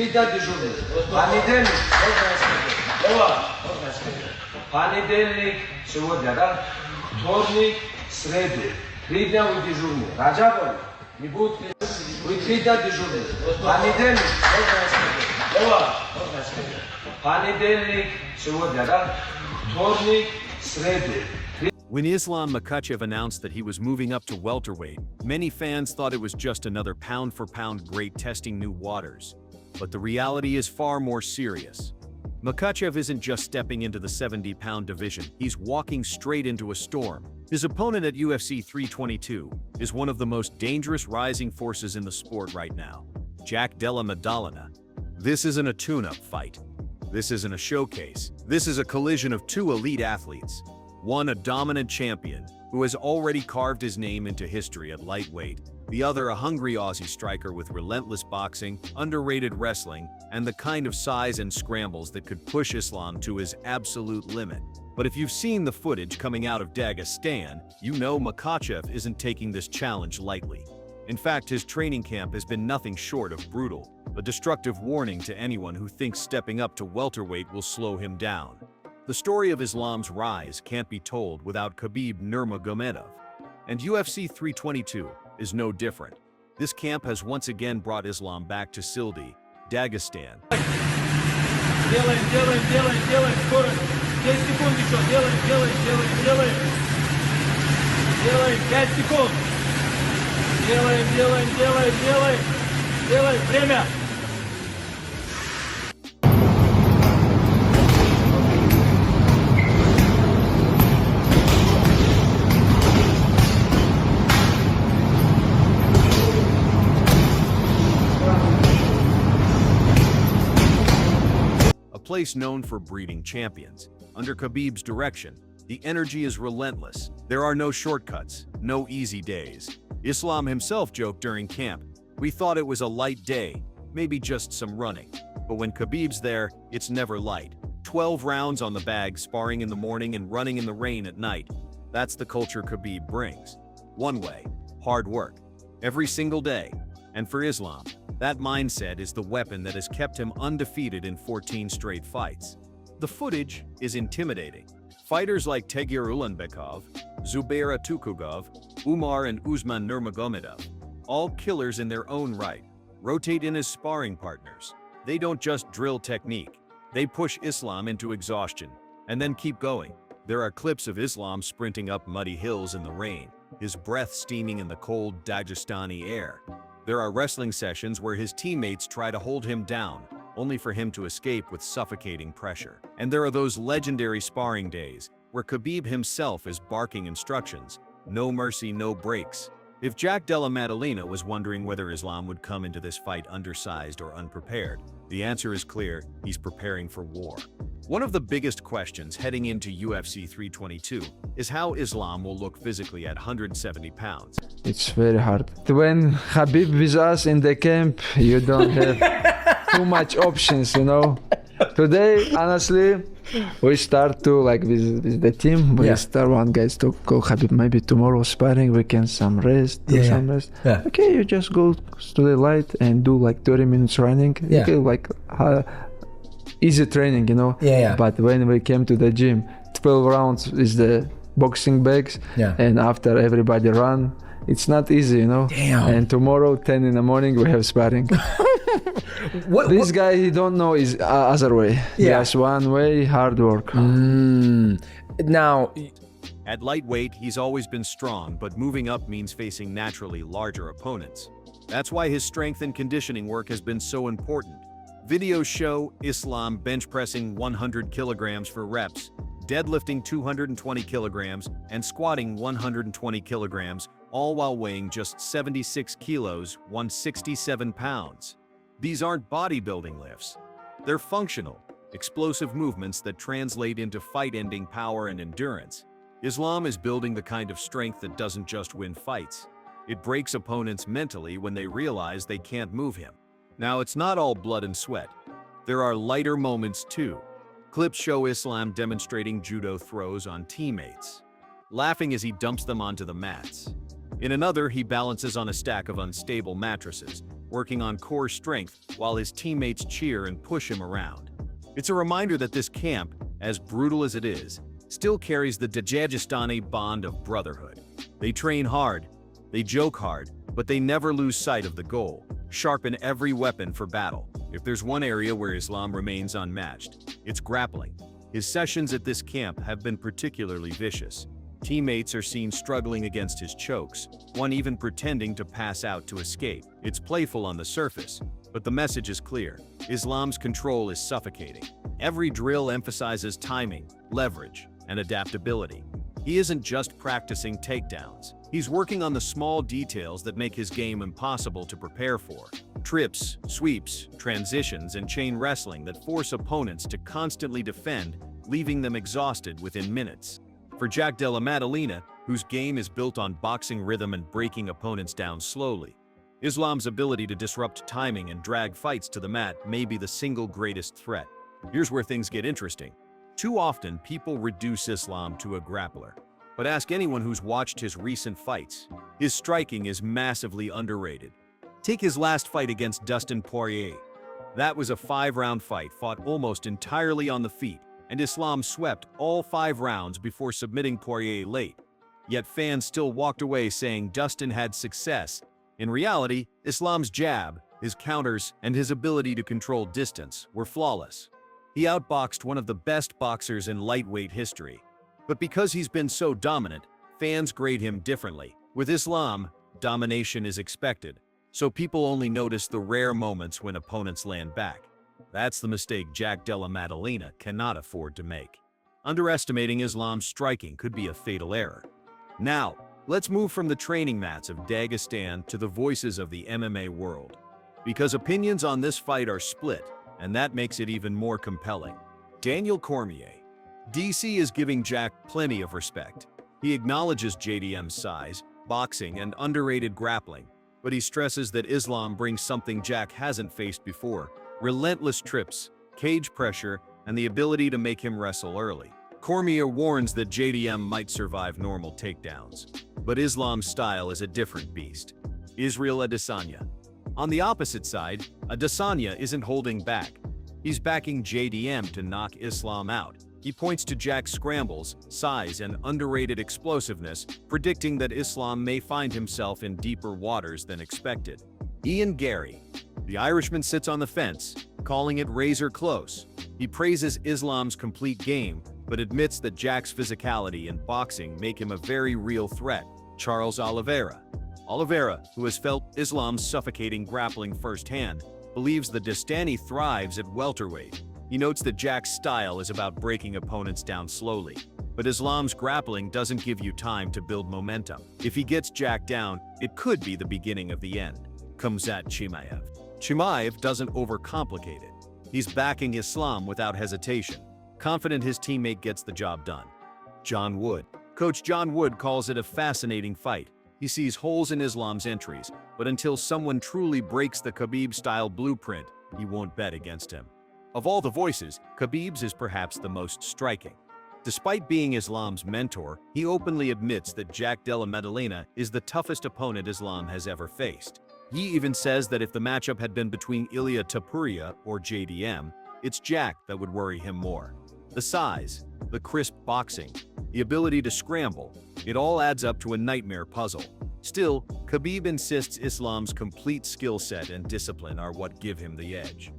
Выкида дежурный. Понедельник. Понедельник сегодня, да? Вторник, среду. 3 дня вы дежурный. Раджабов не будет. Выкида дежурный. Понедельник. Понедельник сегодня, да? Вторник, среду. When Islam Makhachev announced that he was moving up to welterweight, many fans thought it was just another pound-for-pound great testing new waters. But the reality is far more serious. Makhachev isn't just stepping into the 70-pound division, he's walking straight into a storm. His opponent at UFC 322 is one of the most dangerous rising forces in the sport right now, Della Maddalena. This isn't a tune-up fight. This isn't a showcase. This is a collision of two elite athletes. One a dominant champion, who has already carved his name into history at lightweight. The other a hungry Aussie striker with relentless boxing, underrated wrestling, and the kind of size and scrambles that could push Islam to his absolute limit. But if you've seen the footage coming out of Dagestan, you know Makhachev isn't taking this challenge lightly. In fact, his training camp has been nothing short of brutal, a destructive warning to anyone who thinks stepping up to welterweight will slow him down. The story of Islam's rise can't be told without KHABIB Nurmagomedov. And UFC 322 is no different. This camp has once again brought Islam back to Sildi, Dagestan. Делаем, скорость. 10 секунд еще. Делаем. 5 секунд. Делаем. Время. A place known for breeding champions. Under KHABIB's direction, the energy is relentless. There are no shortcuts, no easy days. Islam himself joked during camp, "We thought it was a light day, maybe just some running." But when KHABIB's there, it's never light. 12 rounds on the bag, sparring in the morning and running in the rain at night. That's the culture KHABIB brings. One way, hard work, every single day. And for Islam, that mindset is the weapon that has kept him undefeated in 14 straight fights. The footage is intimidating. Fighters like Tegir Ulanbekov, Zubaira Tukugov, Umar and Usman Nurmagomedov, all killers in their own right, rotate in as sparring partners. They don't just drill technique, they push Islam into exhaustion, and then keep going. There are clips of Islam sprinting up muddy hills in the rain, his breath steaming in the cold Dagestani air. There are wrestling sessions where his teammates try to hold him down, only for him to escape with suffocating pressure. And there are those legendary sparring days, where KHABIB himself is barking instructions, no mercy, no breaks. If Della Maddalena was wondering whether Islam would come into this fight undersized or unprepared, the answer is clear: he's preparing for war. One of the biggest questions heading into UFC 322 is how Islam will look physically at 170 pounds. It's very hard. When Khabib with us in the camp, you don't have too much options, you know. Today, honestly, we start to like with the team. We start one guys to go Khabib. Maybe tomorrow sparring we can some rest, do some rest. Yeah. Okay, you just go to the light and do like 30 minutes running. Yeah. Okay, like easy training, you know. Yeah. But when we came to the gym, 12 rounds is the boxing bags. Yeah. And after everybody run, it's not easy, you know. Damn. And tomorrow, 10 in the morning, we have sparring. This guy, he don't know his other way. Yeah. Just one way, hard work. Now, At lightweight, he's always been strong, but moving up means facing naturally larger opponents. That's why his strength and conditioning work has been so important. Videos show Islam bench pressing 100 kilograms for reps, deadlifting 220 kilograms, and squatting 120 kilograms, all while weighing just 76 kilos, 167 pounds. These aren't bodybuilding lifts. They're functional, explosive movements that translate into fight-ending power and endurance. Islam is building the kind of strength that doesn't just win fights. It breaks opponents mentally when they realize they can't move him. Now, it's not all blood and sweat. There are lighter moments too. Clips show Islam demonstrating judo throws on teammates, laughing as he dumps them onto the mats. In another, he balances on a stack of unstable mattresses, working on core strength while his teammates cheer and push him around. It's a reminder that this camp, as brutal as it is, still carries the Dagestani bond of brotherhood. They train hard, they joke hard, but they never lose sight of the goal: sharpen every weapon for battle. If there's one area where Islam remains unmatched, it's grappling. His sessions at this camp have been particularly vicious. Teammates are seen struggling against his chokes, one even pretending to pass out to escape. It's playful on the surface, but the message is clear. Islam's control is suffocating. Every drill emphasizes timing, leverage, and adaptability. He isn't just practicing takedowns. He's working on the small details that make his game impossible to prepare for. Trips, sweeps, transitions, and chain wrestling that force opponents to constantly defend, leaving them exhausted within minutes. For Della Maddalena, whose game is built on boxing rhythm and breaking opponents down slowly, Islam's ability to disrupt timing and drag fights to the mat may be the single greatest threat. Here's where things get interesting. Too often, people reduce Islam to a grappler. But ask anyone who's watched his recent fights. His striking is massively underrated. Take his last fight against Dustin Poirier. That was a 5-round fight fought almost entirely on the feet, and Islam swept all 5 rounds before submitting Poirier late. Yet fans still walked away saying Dustin had success. In reality, Islam's jab, his counters, and his ability to control distance were flawless. He outboxed one of the best boxers in lightweight history. But because he's been so dominant, fans grade him differently. With Islam, domination is expected, so people only notice the rare moments when opponents land back. That's the mistake Della Maddalena cannot afford to make. Underestimating Islam's striking could be a fatal error. Now, let's move from the training mats of Dagestan to the voices of the MMA world. Because opinions on this fight are split, and that makes it even more compelling. Daniel Cormier. DC is giving Jack plenty of respect. He acknowledges JDM's size, boxing, and underrated grappling, but he stresses that Islam brings something Jack hasn't faced before: relentless trips, cage pressure, and the ability to make him wrestle early. Cormier warns that JDM might survive normal takedowns, but Islam's style is a different beast. Israel Adesanya. On the opposite side, Adesanya isn't holding back. He's backing JDM to knock Islam out. He points to Jack's scrambles, size, and underrated explosiveness, predicting that Islam may find himself in deeper waters than expected. Ian Gary. The Irishman sits on the fence, calling it razor close. He praises Islam's complete game, but admits that Jack's physicality and boxing make him a very real threat. Charles Oliveira. Oliveira, who has felt Islam's suffocating grappling firsthand, believes the Dagestani thrives at welterweight. He notes that Jack's style is about breaking opponents down slowly, but Islam's grappling doesn't give you time to build momentum. If he gets Jack down, it could be the beginning of the end. Khamzat Chimaev. Chimaev doesn't overcomplicate it. He's backing Islam without hesitation, confident his teammate gets the job done. John Wood. Coach John Wood calls it a fascinating fight. He sees holes in Islam's entries, but until someone truly breaks the KHABIB-style blueprint, he won't bet against him. Of all the voices, KHABIB's is perhaps the most striking. Despite being Islam's mentor, he openly admits that Della Maddalena is the toughest opponent Islam has ever faced. He even says that if the matchup had been between Ilia Topuria or JDM, it's Jack that would worry him more. The size, the crisp boxing, the ability to scramble, it all adds up to a nightmare puzzle. Still, KHABIB insists Islam's complete skill set and discipline are what give him the edge.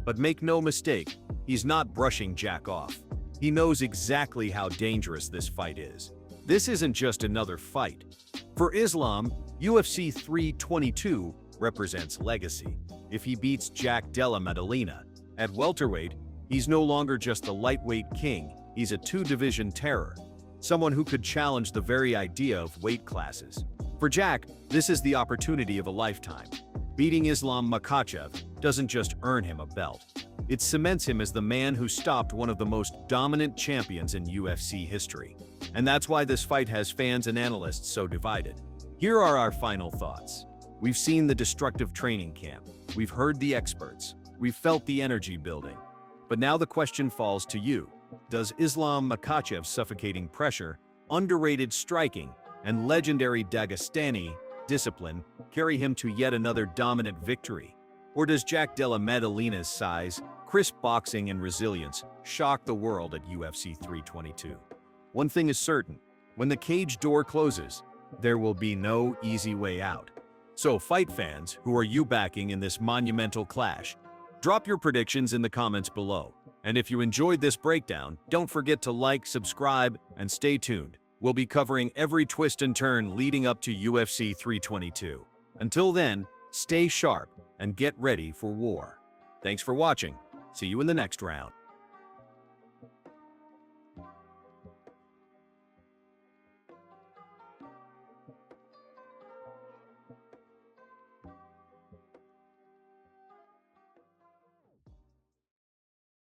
But make no mistake, he's not brushing Jack off. He knows exactly how dangerous this fight is. This isn't just another fight. For Islam, UFC 322 represents legacy. If he beats Della Maddalena at welterweight, he's no longer just the lightweight king, he's a 2-division terror, someone who could challenge the very idea of weight classes. For Jack, this is the opportunity of a lifetime. Beating Islam Makhachev doesn't just earn him a belt. It cements him as the man who stopped one of the most dominant champions in UFC history. And that's why this fight has fans and analysts so divided. Here are our final thoughts. We've seen the destructive training camp. We've heard the experts. We've felt the energy building. But now the question falls to you. Does Islam Makhachev's suffocating pressure, underrated striking, and legendary Dagestani discipline carry him to yet another dominant victory? Or does Della Maddalena's size, crisp boxing, and resilience shock the world at UFC 322? One thing is certain, when the cage door closes, there will be no easy way out. So fight fans, who are you backing in this monumental clash? Drop your predictions in the comments below. And if you enjoyed this breakdown, don't forget to like, subscribe, and stay tuned. We'll be covering every twist and turn leading up to UFC 322. Until then, stay sharp and get ready for war. Thanks for watching. See you in the next round.